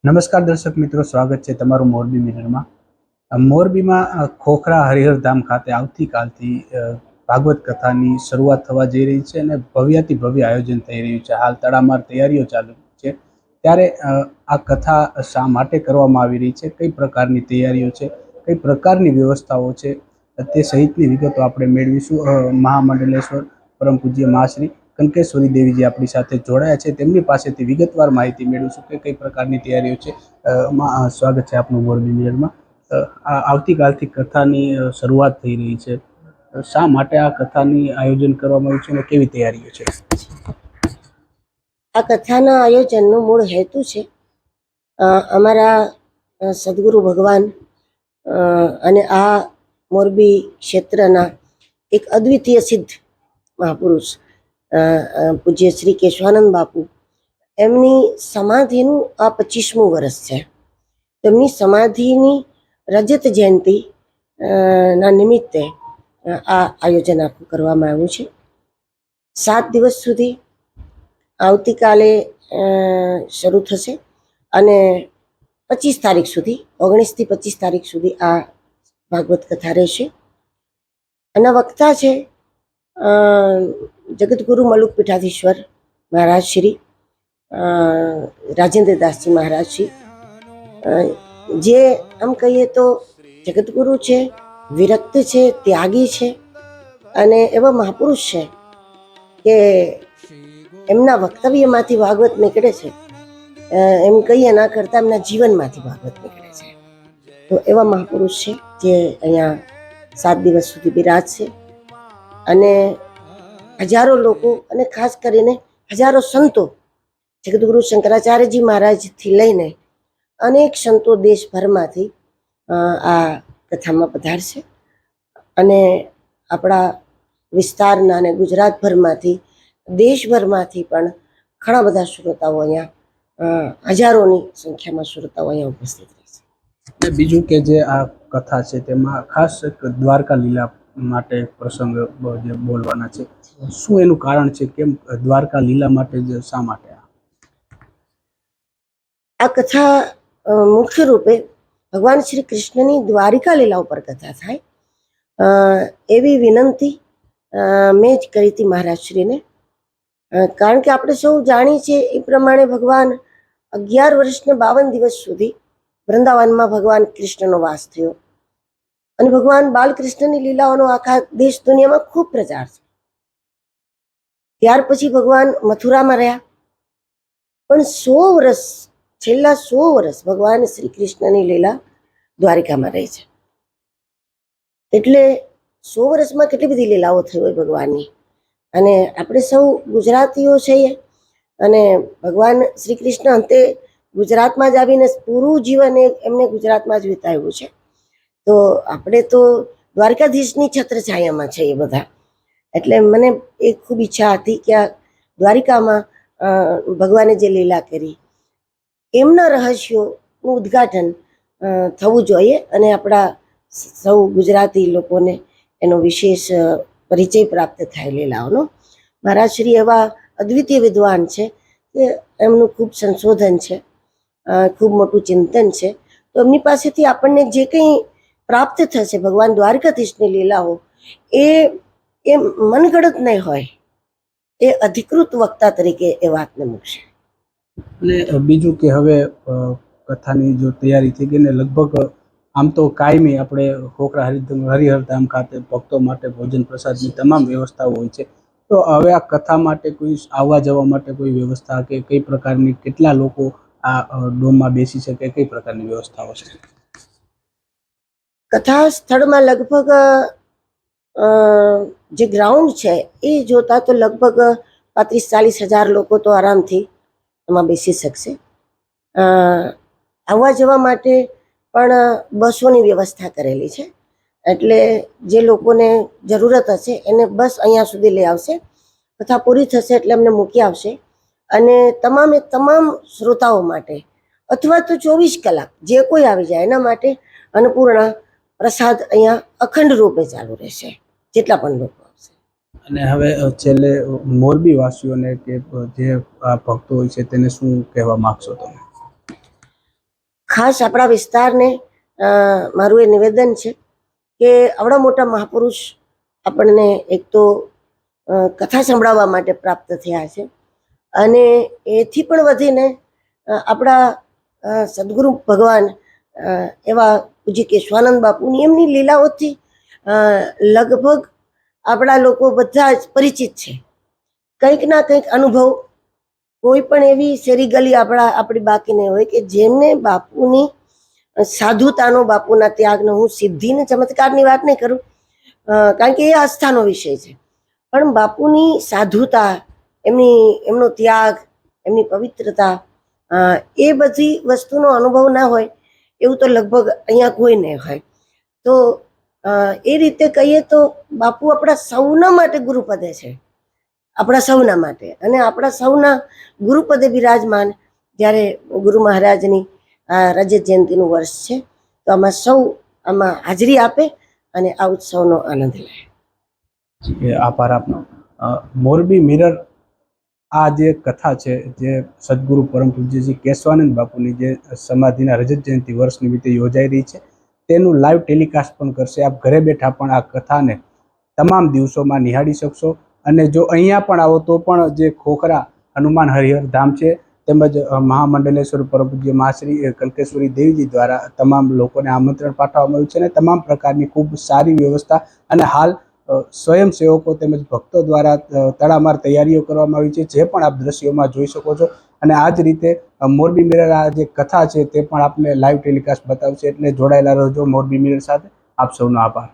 નમસ્કાર દર્શક મિત્રો, સ્વાગત છે તમારું મોરબી મિરરમાં. મોરબીમાં ખોખરા હરિહરધામ ખાતે આવતીકાલથી ભાગવત કથાની શરૂઆત થવા જઈ રહી છે અને ભવ્યાતિ ભવ્ય આયોજન થઈ રહ્યું છે. હાલ તડામાર તૈયારીઓ ચાલુ છે. ત્યારે આ કથા શા માટે કરવામાં આવી રહી છે, કઈ પ્રકારની તૈયારીઓ છે, કઈ પ્રકારની વ્યવસ્થાઓ છે, તે સહિતની વિગતો આપણે મેળવીશું. મહામંડલેશ્વર પરમ પૂજ્ય મહાશ્રી કંકેશ્વરી દેવીજી આપણી સાથે જોડાયા છે, તેમની પાસેથી વિગતવાર માહિતી મેળવીશું કે કઈ પ્રકારની તૈયારીઓ છે. સ્વાગત છે આપનું મોરબી મિરરમાં. આવતીકાલથી કથાની શરૂઆત થઈ રહી છે. શા માટે આ કથાની આયોજન કરવામાં આવ્યું છે અને કેવી તૈયારીઓ છે? આ કથાના આયોજનનો મૂળ હેતુ છે અમારા સદગુરુ ભગવાન અને આ મોરબી ક્ષેત્રના એક અદ્વિતીય સિદ્ધ મહાપુરુષ પૂજ્ય શ્રી કેશવાનંદ બાપુ, એમની સમાધિનું આ 25મું વર્ષ છે. તેમની સમાધિની રજત જયંતિ ના નિમિત્તે આ આયોજન આખું કરવામાં આવ્યું છે. 7 દિવસ સુધી આવતીકાલે શરૂ થશે અને 25 તારીખ સુધી, 19 થી 25 તારીખ સુધી આ ભાગવત કથા રહેશે. એના વક્તા છે જગતગુરુ મલુક પીઠાધીશ્વર મહારાજ શ્રી રાજેન્દ્રદાસજી મહારાજ શ્રી, જે આમ કહીએ તો જગતગુરુ છે, વિરક્ત છે, ત્યાગી છે અને એવા મહાપુરુષ છે કે એમના વક્તવ્યમાંથી ભાગવત નીકળે છે. એમ કહીએ ના કરતા એમના જીવનમાંથી ભાગવત નીકળે છે. તો એવા મહાપુરુષ છે જે અહીંયા 7 દિવસ સુધી બિરાજશે અને હજારો લોકો અને ખાસ કરીને હજારો સંતો, જગતગુરુ શંકરાચાર્યજી મહારાજથી લઈને અનેક સંતો દેશભરમાંથી આ કથામાં પધારશે અને આપણા વિસ્તારના અને ગુજરાતભરમાંથી, દેશભરમાંથી પણ ઘણા બધા શ્રોતાઓ અહીંયા, હજારોની સંખ્યામાં શ્રોતાઓ અહીંયા ઉપસ્થિત રહેશે. બીજું કે જે આ કથા છે તેમાં ખાસ એક દ્વારકા લીલા માટે પ્રસંગ જે બોલવાના છે, શું એનું કારણ છે? કેમ દ્વારકા લીલા માટે, શા માટે આ કથા મુખ્ય રૂપે ભગવાન શ્રી કૃષ્ણની દ્વારિકા લીલા ઉપર કથા થાય એવી વિનંતી મેં જ કરી હતી મહારાજશ્રીને. કારણ કે આપણે સૌ જાણીએ છીએ એ પ્રમાણે ભગવાન 11 વર્ષ ને 52 દિવસ સુધી વૃંદાવનમાં ભગવાન કૃષ્ણનો વાસ થયો અને ભગવાન બાલકૃષ્ણની લીલાઓનો આખા દેશ દુનિયામાં ખૂબ પ્રચાર છે. ત્યાર પછી ભગવાન મથુરામાં રહ્યા, પણ 100 વર્ષ, છેલ્લા 100 વર્ષ ભગવાન શ્રી કૃષ્ણની લીલા દ્વારિકામાં રહી છે. એટલે 100 વર્ષમાં કેટલી બધી લીલાઓ થઈ હોય ભગવાનની. અને આપણે સૌ ગુજરાતીઓ છીએ અને ભગવાન શ્રી કૃષ્ણ અંતે ગુજરાતમાં જ આવીને પૂરું જીવન એમને ગુજરાતમાં જ વિતાવ્યું છે. તો આપણે તો દ્વારકાધીશની છત્રછાયામાં છે એ બધા. એટલે મને એ ખૂબ ઈચ્છા હતી કે આ દ્વારિકામાં ભગવાને જે લીલા કરી એમના રહસ્યોનું ઉદ્ઘાટન થવું જોઈએ અને આપણા સૌ ગુજરાતી લોકોને એનો વિશેષ પરિચય પ્રાપ્ત થાય લીલાઓનો. મહારાજશ્રી એવા અદ્વિતીય વિદ્વાન છે કે એમનું ખૂબ સંશોધન છે, ખૂબ મોટું ચિંતન છે. તો એમની પાસેથી આપણને જે કંઈ પ્રાપ્ત થશે ભગવાન દ્વારકાધીશની લીલાઓ, એ મનગઢત નહીં હોય, એ અધિકૃત વક્તા તરીકે એ વાતને મૂકશે. અને બીજું કે હવે કથાની જો તૈયારી થઈ ગઈ ને લગભગ આમ તો કાયમી આપણે ખોખરા હરિહરધામ ખાતે ભક્તો માટે ભોજન પ્રસાદની તમામ વ્યવસ્થાઓ હોય છે. તો હવે આ કથા માટે કોઈ આવવા જવા માટે કોઈ વ્યવસ્થા કે કઈ પ્રકારની, કેટલા લોકો આ ડોમમાં બેસી શકે, કઈ પ્રકારની વ્યવસ્થાઓ છે? કથા સ્થળમાં લગભગ જે ગ્રાઉન્ડ છે એ જોતા તો લગભગ 35-40 હજાર લોકો તો આરામથી એમાં બેસી શકશે. આવવા જવા માટે પણ બસોની વ્યવસ્થા કરેલી છે. એટલે જે લોકોને જરૂરત હશે એને બસ અહીંયા સુધી લઈ આવશે. કથા પૂરી થશે એટલે એમને મૂકી આવશે અને તમામે તમામ શ્રોતાઓ માટે અથવા તો 24 કલાક જે કોઈ આવી જાય એના માટે અન્નપૂર્ણા પ્રસાદ અહીંયા અખંડ રૂપે ચાલુ રહેશે, જેટલા પણ લોકો આવશે. અને હવે છેલ્લે મોરબી વાસીઓને કે જે આ ભક્તો હોય છે તેને શું કહેવા માંગશો તમે? ખાસ આપણા વિસ્તારને મારું એ નિવેદન છે કે આવડા મોટા મહાપુરુષ આપણને એક તો કથા સંભળાવવા માટે પ્રાપ્ત થયા છે, અને એથી પણ વધીને આપણા સદગુરુ ભગવાન એવા પૂજ્ય કેશવાનંદ બાપુની એમની લીલાઓથી લગભગ આપણા લોકો બધા જ પરિચિત છે. કંઈક ના કંઈક અનુભવ કોઈ પણ એવી શેરી ગલી આપણી બાકી નહીં હોય કે જેમને બાપુની સાધુતાનો, બાપુના ત્યાગનો, હું સિદ્ધિ ને ચમત્કારની વાત નહીં કરું કારણ કે એ આસ્થાનો વિષય છે, પણ બાપુની સાધુતા, એમનો ત્યાગ, એમની પવિત્રતા, એ બધી વસ્તુનો અનુભવ ના હોય એવું તો લગભગ અહીંયા કોઈ નહીં હોય. તો એ રીતે કહીએ તો બાપુ આપણા સૌના માટે ગુરુપદે છે, આપણા સૌના માટે, અને આપણા સૌના ગુરુપદે બિરાજમાન જ્યારે ગુરુ મહારાજની રજત જયંતિનું વર્ષ છે, તો આમાં સૌ આમાં હાજરી આપે અને આ ઉત્સવનો આનંદ લે. આભાર આપનો. મોરબી મિરર આ જે કથા છે, જે સદગુરુ પરમ પૂજ્ય શ્રી કેશવાનંદ બાપુની જે સમાધિના રજત જયંતિ વર્ષ નિમિત્તે યોજાઈ રહી છે, તેનું લાઈવ ટેલિકાસ્ટ પણ કરશે. આપ ઘરે બેઠા પણ આ કથાને તમામ દિવસોમાં નિહાળી શકશો, અને જો અહીંયા પણ આવો તો પણ જે ખોખરા હનુમાન હરિહર ધામ છે, તેમજ મહામંડલેશ્વર પરમ પૂજ્ય મહાશ્રી કલ્કેશ્વરી દેવીજી દ્વારા તમામ લોકોને આમંત્રણ પાઠવવામાં આવ્યું છે, અને તમામ પ્રકારની ખૂબ સારી વ્યવસ્થા અને હાલ સ્વયંસેવકો તેમજ ભક્તો દ્વારા તડામાર તૈયારીઓ કરવામાં આવી છે, જે પણ આપ દ્રશ્યોમાં જોઈ શકો છો. અને આ જ રીતે મોરબી મિરર આ જે કથા છે તે પણ આપને લાઈવ ટેલિકાસ્ટ બતાવશે, એટલે જોડાયેલા રહેજો મોરબી મિરર સાથે. આપ સૌનો આભાર.